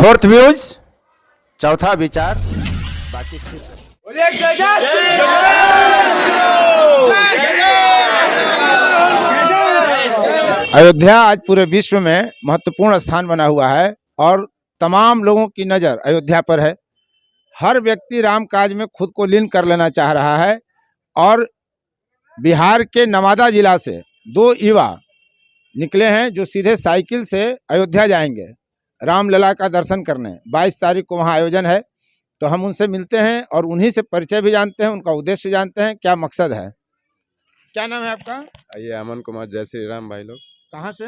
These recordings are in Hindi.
फोर्थ व्यूज, चौथा विचार, बाकी अयोध्या आज पूरे विश्व में महत्वपूर्ण स्थान बना हुआ है और तमाम लोगों की नज़र अयोध्या पर है। हर व्यक्ति राम काज में खुद को लीन कर लेना चाह रहा है और बिहार के नवादा जिला से दो युवा निकले हैं जो सीधे साइकिल से अयोध्या जाएंगे रामलला का दर्शन करने। 22 तारीख को वहां आयोजन है, तो हम उनसे मिलते हैं और उन्हीं से परिचय भी जानते हैं, उनका उद्देश्य जानते हैं, क्या मकसद है। क्या नाम है आपका? आइए, अमन कुमार, जय श्री राम भाई लोग। कहाँ से?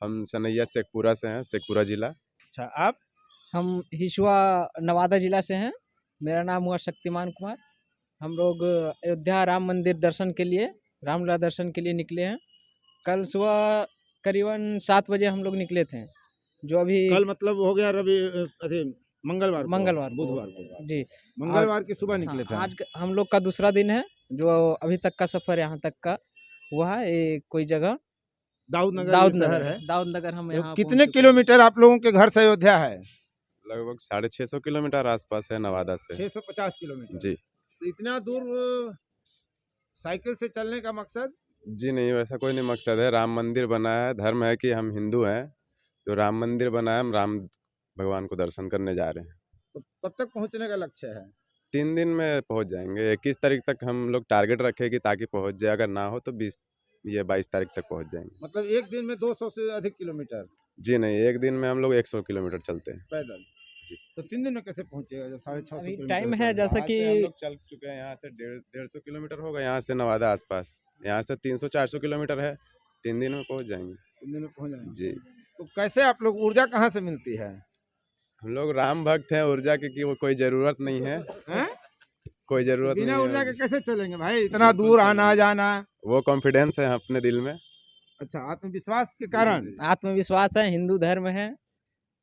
हम सनैया शेखपुरा से हैं, शेखपुरा जिला। अच्छा, आप? हम हिसुआ नवादा जिला से हैं। मेरा नाम हुआ शक्तिमान कुमार। हम लोग अयोध्या राम मंदिर दर्शन के लिए, रामलला दर्शन के लिए निकले हैं। कल सुबह करीबन 7 बजे हम लोग निकले थे। जो अभी कल मतलब हो गया रवि मंगलवार को, बुधवार को जी, मंगलवार की सुबह निकले थे। आज हम लोग का दूसरा दिन है। जो अभी तक का सफ़र यहाँ तक का हुआ है, कोई जगह दाऊदनगर हम यहाँ कितने किलोमीटर आप लोगों के घर से अयोध्या है? लगभग 650 किलोमीटर आसपास है नवादा से। 650 किलोमीटर जी। तो इतना दूर साइकिल से चलने का मकसद? जी नहीं, वैसा कोई नहीं मकसद है। राम मंदिर बना है, धर्म है कि हम हिंदू हैं, तो राम मंदिर बना है, हम राम भगवान को दर्शन करने जा रहे हैं। तो कब तक पहुंचने का लक्ष्य है? 3 दिन में पहुंच जाएंगे। 21 तारीख तक हम लोग टारगेट रखेगी ताकि पहुंच जाए। अगर ना हो तो 22 तारीख तक पहुंच जाएंगे। मतलब एक दिन में 200 से अधिक किलोमीटर? जी नहीं, एक दिन में हम लोग 100 किलोमीटर चलते हैं पैदल। जी। तो 3 दिन में कैसे पहुंचेगा जब 650 किलोमीटर टाइम है? जैसा कि हम लोग चल चुके हैं, यहाँ से 150 किलोमीटर होगा, यहाँ से नवादा आसपास। यहाँ से 300-400 किलोमीटर है। 3 दिन में पहुँच जाएंगे। 3 दिन में पहुंच जाएंगे जी। तो कैसे आप लोग, ऊर्जा कहाँ से मिलती है? हम लोग राम भक्त हैं, ऊर्जा की वो कोई जरूरत नहीं है। कोई जरूरत नहीं बिना है। ऊर्जा के कैसे चलेंगे भाई, इतना दूर आना जाना? वो कॉन्फिडेंस है अपने दिल में। अच्छा, आत्मविश्वास के कारण? आत्मविश्वास है, हिंदू धर्म है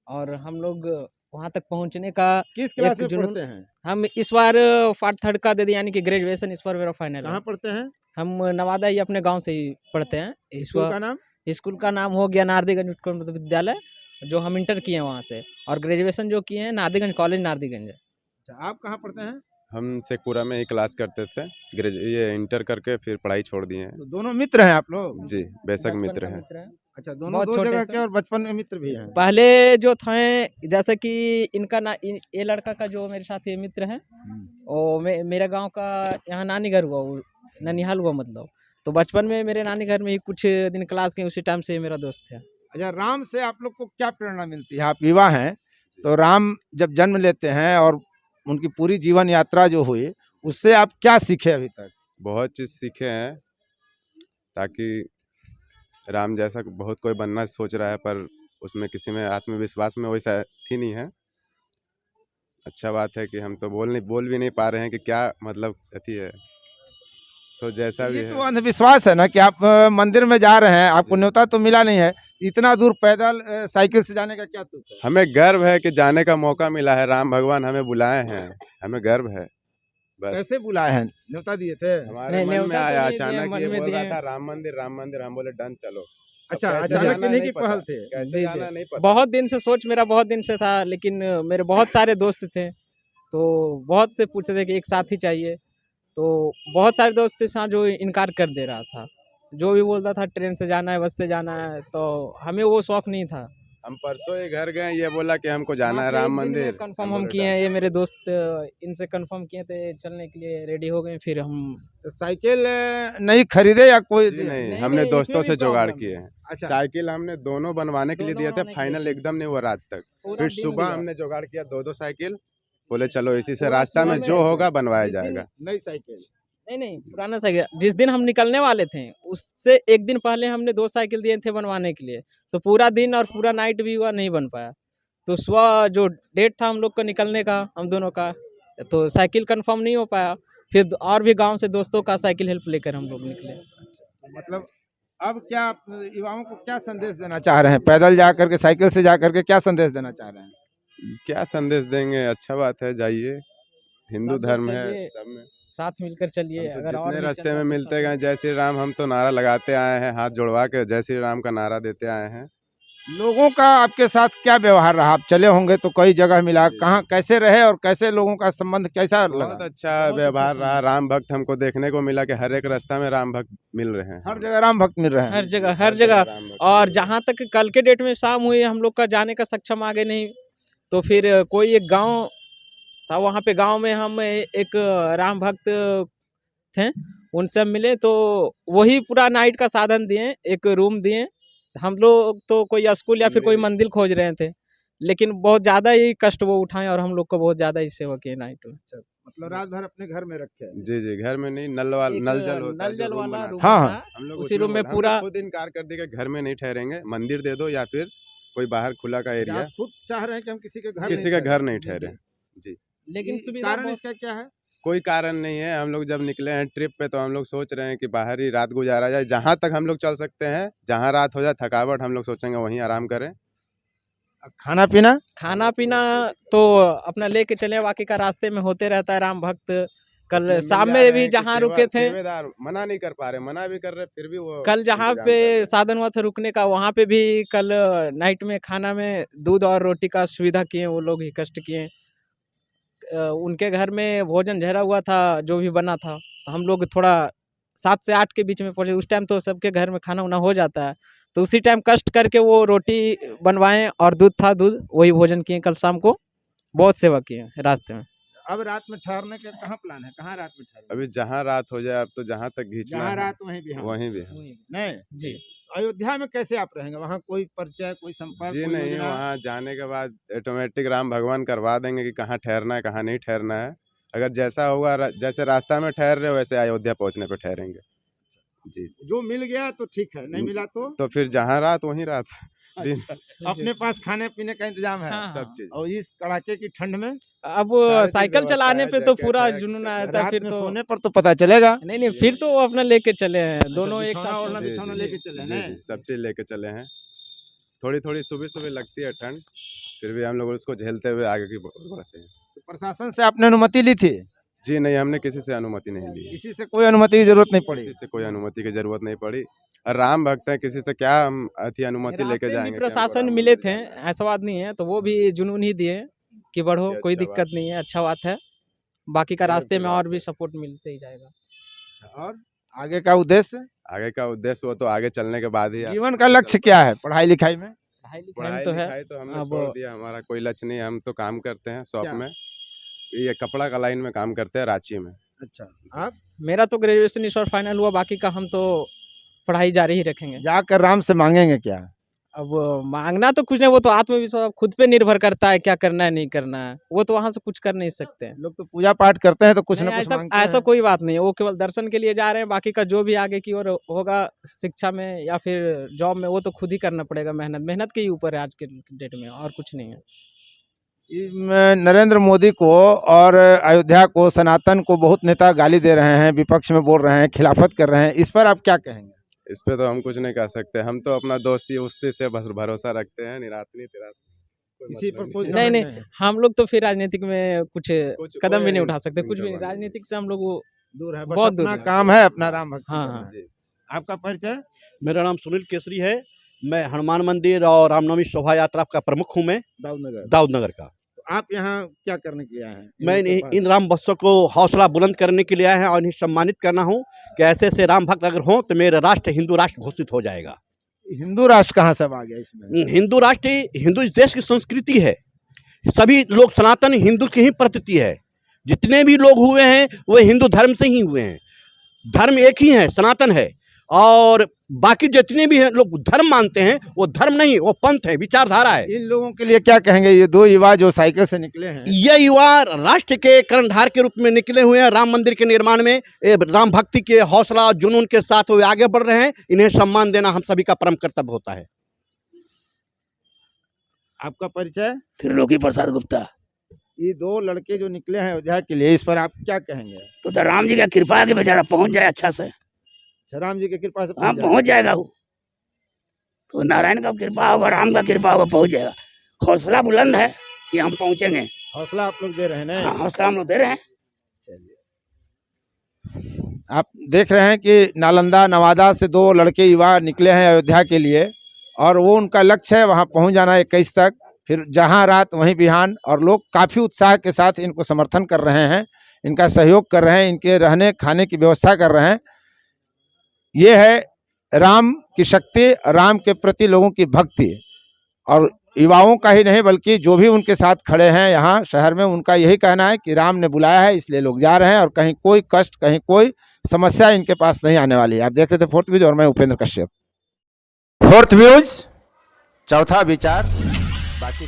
और हम लोग वहाँ तक पहुँचने का किस क्लास में जुनून- पढ़ते हैं? हम इस बार पार्ट 3 का दे दिया, यानी कि ग्रेजुएशन इस बार मेरा फाइनल है। कहाँ पढ़ते हैं? हम नवादा ही अपने गांव से ही पढ़ते हैं। स्कूल का नाम? स्कूल का नाम हो गया नारदीगंज उत्कृष्ट विद्यालय, जो हम इंटर किए हैं वहाँ से, और ग्रेजुएशन जो किए हैं नारदीगंज कॉलेज नारदीगंज। अच्छा, आप कहाँ पढ़ते हैं? हम शेखपुरा में ही क्लास करते थे। ये इंटर करके फिर पढ़ाई छोड़ दिए हैं। तो दोनों मित्र हैं आप लोग? जी, बेशक मित्र हैं। अच्छा, दोनों बहुत दो छोटे जगह से। के और बचपन में मित्र भी हैं? पहले जो थे, जैसे कि इनका ये लड़का का जो मेरे साथ ये मित्र हैं, वो मेरे गांव का यहाँ नानी घर हुआ, वो ननिहाल हुआ मतलब। तो बचपन में मेरे नानी घर में ही कुछ दिन क्लास के, उसी टाइम से मेरा दोस्त है। अच्छा, राम से आप लोग को क्या प्रेरणा मिलती है? आप युवा हैं, तो राम जब जन्म लेते हैं और उनकी पूरी जीवन यात्रा जो हुई, उससे आप क्या सीखे अभी तक? बहुत चीज़ सीखे हैं, ताकि राम जैसा बहुत कोई बनना सोच रहा है, पर उसमें किसी में आत्मविश्वास में वैसा थी नहीं है। अच्छा बात है कि हम तो बोल भी नहीं पा रहे हैं कि क्या मतलब अथी है। सो जैसा भी ये है। तो अंधविश्वास है ना कि आप मंदिर में जा रहे हैं, आपको न्योता तो मिला नहीं है, इतना दूर पैदल साइकिल से जाने का क्या तुक है? हमें गर्व है कि जाने का मौका मिला है, राम भगवान हमें बुलाए हैं, हमें गर्व है। बस कैसे बुलाए हैं? न्योता दिए थे? हमारे नहीं, मन में न्योता तो आया नहीं दिए, अचानक, मन ये में बोल रहा दिए। था राम मंदिर, हम बोले डन चलो। अच्छा, अब कैसे अचानक जाना इन्हीं नहीं की पता। पहल थे? कैसे जी, जाना जी। नहीं पता। बहुत दिन से सोच मेरा बहुत दिन से था, लेकिन मेरे बहुत सारे दोस्त थे, तो बहुत से पूछे थे कि एक साथी चाहिए। तो बहुत सारे दोस्त थे साथ जो इनकार कर दे रहा था, जो भी बोलता था ट्रेन से जाना है, बस से जाना है, तो हमें वो शौक नहीं था। हम परसों ही घर गए, ये बोला कि हमको जाना है राम मंदिर। कंफर्म हम किए हैं, ये मेरे दोस्त इनसे कंफर्म किए थे, चलने के लिए रेडी हो गए। फिर हम तो साइकिल नहीं खरीदे या कोई? जी नहीं, नहीं, हमने नहीं, दोस्तों इसमें से भी जुगाड़ प्रॉब्लम किए है। हैं। अच्छा, साइकिल हमने दोनों बनवाने के लिए दोनों दिए थे, बनवाने के फाइनल लिए। एकदम नहीं हुआ रात तक। पूरा फिर दिन सुबह लिया। हमने जुगाड़ किया 2-2 साइकिल, बोले चलो इसी से पूरा रास्ता सुबह में में जो होगा बनवाया जिस दिन- जाएगा। नई साइकिल? नहीं, पुराना साइकिल। जिस दिन हम निकलने वाले थे, उससे एक दिन पहले हमने 2 साइकिल दिए थे बनवाने के लिए, तो पूरा दिन और पूरा नाइट भी हुआ, नहीं बन पाया। तो सुबह जो डेट था हम लोग का निकलने का, हम दोनों का, तो साइकिल कंफर्म नहीं हो पाया। फिर और भी गांव से दोस्तों का साइकिल हेल्प लेकर हम लोग निकले। मतलब अब क्या आप युवाओं को क्या संदेश देना चाह रहे हैं? पैदल जा करके, साइकिल से जा करके क्या संदेश देना चाह रहे हैं? क्या संदेश देंगे? अच्छा बात है, जाइए, हिंदू सब धर्म लोग है चलिए, सब में। साथ मिलकर चलिए। हम तो अगर और जितने भी रास्ते चलना में तो मिलते सब गए जय श्री राम, हम तो नारा लगाते आए हैं, हाथ जोड़वा के जय श्री राम का नारा देते आए हैं। लोगों का आपके साथ क्या व्यवहार रहा? आप चले होंगे तो कई जगह मिला, कहाँ कैसे रहे और कैसे लोगों का संबंध कैसा बहुत लगा? अच्छा बहुत व्यवहार अच्छा रहा। राम भक्त हमको देखने को मिला कि हर एक रास्ता में राम भक्त मिल रहे हैं। हर जगह राम भक्त मिल रहे हैं। हर जगह हर जगह। राम भक्त और मिल रहे हैं। जहाँ तक कल के डेट में शाम हुई हम लोग का जाने का सक्षम आगे नहीं, तो फिर कोई एक गांव था, वहाँ पे गांव में हम एक राम भक्त थे, उनसे हम मिले तो वही पूरा नाइट का साधन दिए, एक रूम दिए। हम लोग तो कोई स्कूल या फिर कोई मंदिर खोज रहे थे, लेकिन बहुत ज़्यादा ही कष्ट वो उठाए और हम लोग को बहुत ज़्यादा ही सेवा किए नाइट में। मतलब रात भर अपने घर में रखे हैं। जी जी, घर में नहीं, एक नल जल होता है नल जो जल रूम वाला बनाते रूम हैं। हाँ, था, हाँ। हम लोग उसी उसमें रूम में हमने पूरा खुद इनकार कर दिया कि घर में नहीं ठहरेंगे, मंदिर दे दो या फिर कोई बाहर खुला का अच्छा, एरिया, आप खुद चाह रहे हैं कि हम किसी के घर किसी नहीं का घर नहीं ठहरे। ठहरे। जी, लेकिन ये सुविधा कारण बहुत इसका क्या है? कोई कारण नहीं है। हम लोग जब निकले हैं ट्रिप पे तो हम लोग सोच रहे हैं कि बाहर ही रात गुजारा जाए, जहाँ तक हम लोग चल सकते हैं, जहाँ रात हो जाए थकावट हम लोग सोचेंगे वहीं आराम करें। खाना पीना? खाना पीना तो अपना लेके चले, बाकी का रास्ते में होते रहता है। राम भक्त कल अपने मिल शाम जा में रहे भी हैं कि जहाँ रुके थे, सेवेदार मना नहीं कर पा रहे, मना भी कर रहे फिर भी वो कल जहाँ इंतजाम पे कर रहे हैं। साधन हुआ था रुकने का, वहाँ पे भी कल नाइट में खाना में दूध और रोटी का सुविधा किए, वो लोग ही कष्ट किए। उनके घर में भोजन झरा हुआ था, जो भी बना था, तो हम लोग थोड़ा 7 से 8 के बीच में पहुँचे। उस टाइम तो सबके घर में खाना वाना हो जाता है, तो उसी टाइम कष्ट करके वो रोटी बनवाएं और दूध था, दूध वही भोजन किए। कल शाम को बहुत सेवा किए रास्ते में। अब रात में ठहरने का कहाँ प्लान है? कहाँ रात में ठहरेंगे? अभी जहाँ रात हो जाए, अब तो जहाँ तक खींचना जहाँ है रात वहीं भी हम। वहीं भी है। नहीं, जी अयोध्या में कैसे आप रहेंगे? वहाँ कोई परिचय, कोई संपर्क, जी कोई नहीं, योजना? वहाँ जाने के बाद ऑटोमेटिक राम भगवान करवा देंगे कि कहाँ ठहरना है कहाँ नहीं ठहरना है। अगर जैसा होगा जैसे रास्ता में ठहर रहे हो वैसे अयोध्या पहुँचने पे ठहरेंगे। जी जी। जो मिल गया तो ठीक है, नहीं मिला तो फिर जहाँ रात वहीं रात। दिन अच्छा, अपने पास खाने पीने का इंतजाम है? हाँ, सब चीज। और इस कड़ाके की ठंड में अब सारी चीज साइकिल व्यवस्था चलाने है, पे तो जैकेट पूरा है, जुनून चद्दर आता है, रात फिर में तो सोने पर तो पता चलेगा। नहीं फिर तो वो अपना लेके चले हैं, दोनों एक बिछौना साथ ओढ़ना चले। बिछौना लेके चले जी हैं। जी, सब चीज लेके चले हैं। थोड़ी थोड़ी सुबह सुबह लगती है ठंड, फिर भी हम लोग उसको झेलते हुए आगे की बढ़ते हैं। तो प्रशासन से आपने अनुमति ली थी? जी नहीं, हमने किसी से अनुमति नहीं ली है। किसी से कोई अनुमति की जरूरत नहीं पड़ी? किसी से कोई अनुमति की जरूरत नहीं पड़ी। और राम भक्त हैं, किसी से क्या हम अति अनुमति लेके रास्ते में जाएंगे भी कि हमको प्रशासन राम मिले मंदिर थे, जाना है। ऐसा बात नहीं है, तो वो भी जुनून ही दिए कि बढ़ो, ये कोई अच्छा दिक्कत नहीं है, अच्छा बात है। बाकी का ये रास्ते अच्छी में बात और भी है। सपोर्ट मिलते ही जाएगा। अच्छा, और आगे का उद्देश्य, आगे का उद्देश्य वो तो आगे चलने के बाद ही जीवन का लक्ष्य क्या है? पढ़ाई लिखाई में? पढ़ाई लिखाई पढ़ाई में तो है। लिखाई तो हमने अब छोड़ दिया, हमारा कोई लक्ष्य नहीं है। हम तो काम करते हैं शॉप क्या? में, ये कपड़ा का लाइन में काम करते हैं रांची में। अच्छा, आप मेरा तो ग्रेजुएशन इस बार फाइनल हुआ, बाकी का हम तो पढ़ाई जारी ही रखेंगे। जाकर राम से मांगेंगे क्या? अब मांगना तो कुछ नहीं, वो तो आत्मविश्वास खुद पे निर्भर करता है, क्या करना है नहीं करना है, वो तो वहाँ से कुछ कर नहीं सकते हैं। लोग तो पूजा पाठ करते हैं तो कुछ नहीं, ना कुछ ऐसा मांगते ऐसा हैं। कोई बात नहीं है, वो केवल दर्शन के लिए जा रहे हैं। बाकी का जो भी आगे की ओर होगा शिक्षा में या फिर जॉब में, वो तो खुद ही करना पड़ेगा। मेहनत मेहनत के ही ऊपर है आज के डेट में, और कुछ नहीं है। नरेंद्र मोदी को और अयोध्या को, सनातन को बहुत नेता गाली दे रहे हैं, विपक्ष में बोल रहे हैं, खिलाफत कर रहे हैं, इस पर आप क्या कहेंगे? इस पे तो हम कुछ नहीं कह सकते। हम तो अपना दोस्ती उस्ती से बस भरोसा रखते हैं, निरातनी तिरातनी इसी पर कोई नहीं नहीं, है? हम लोग तो फिर राजनीतिक में कुछ कदम भी कोई नहीं उठा सकते, कुछ भी नहीं। इनका बात राजनीतिक से हम लोग दूर है, बस बहुत दूर अपना है। काम है, अपना राम भक्ति हाँ, करना हाँ। है। आपका परिचय? मेरा नाम सुनील केसरी है। मैं हनुमान मंदिर और रामनवमी शोभा यात्रा का प्रमुख हूँ। मैं दाऊदनगर। दाऊदनगर का। तो आप यहाँ क्या करने के लिए आए हैं? मैं इनके पास? इन राम भक्तों को हौसला बुलंद करने के लिए आए हैं और इन्हें सम्मानित करना हूँ कि ऐसे ऐसे राम भक्त अगर हों तो मेरा राष्ट्र हिंदू राष्ट्र घोषित हो जाएगा। हिंदू राष्ट्र कहाँ से अब आ गया इसमें? हिंदू राष्ट्र, हिंदू इस देश की संस्कृति है। सभी लोग सनातन हिंदू की ही प्रतीति है। जितने भी लोग हुए हैं वो हिंदू धर्म से ही हुए हैं। धर्म एक ही है, सनातन है। और बाकी जितने भी हैं लोग धर्म मानते हैं, वो धर्म नहीं, वो पंथ है, विचारधारा है। इन लोगों के लिए क्या कहेंगे, ये दो युवा जो साइकिल से निकले हैं? ये युवा राष्ट्र के कर्णधार के रूप में निकले हुए हैं। राम मंदिर के निर्माण में राम भक्ति के हौसला और जुनून के साथ वो आगे बढ़ रहे हैं। इन्हें सम्मान देना हम सभी का परम कर्तव्य होता है। आपका परिचय? त्रिलोकी प्रसाद गुप्ता। ये दो लड़के जो निकले हैं अयोध्या के लिए, इस पर आप क्या कहेंगे? तो राम जी का कृपा है कि बेचारा पहुंच जाए अच्छा से। राम जी की कृपा से हाँ, पहुंच पहुंच जाएगा वो। तो नारायण का कृपा होगा, राम का कृपा होगा, पहुंच जाएगा। हौसला बुलंद है कि हम पहुंचेंगे। हौसला आप लोग दे रहे हैं ना? हाँ, हौसला हम लोग दे रहे हैं। चलिए, आप देख रहे हैं कि नालंदा नवादा से दो लड़के युवा निकले हैं अयोध्या के लिए और वो उनका लक्ष्य है वहाँ पहुँच जाना 21 तक, फिर जहाँ रात वहीं बिहान। और लोग काफ़ी उत्साह के साथ इनको समर्थन कर रहे हैं, इनका सहयोग कर रहे हैं, इनके रहने खाने की व्यवस्था कर रहे हैं। ये है राम की शक्ति, राम के प्रति लोगों की भक्ति। और युवाओं का ही नहीं बल्कि जो भी उनके साथ खड़े हैं यहाँ शहर में, उनका यही कहना है कि राम ने बुलाया है इसलिए लोग जा रहे हैं, और कहीं कोई कष्ट, कहीं कोई समस्या इनके पास नहीं आने वाली है। आप देख रहे थे फोर्थ व्यूज और मैं उपेंद्र कश्यप। फोर्थ व्यूज, चौथा विचार, बाकी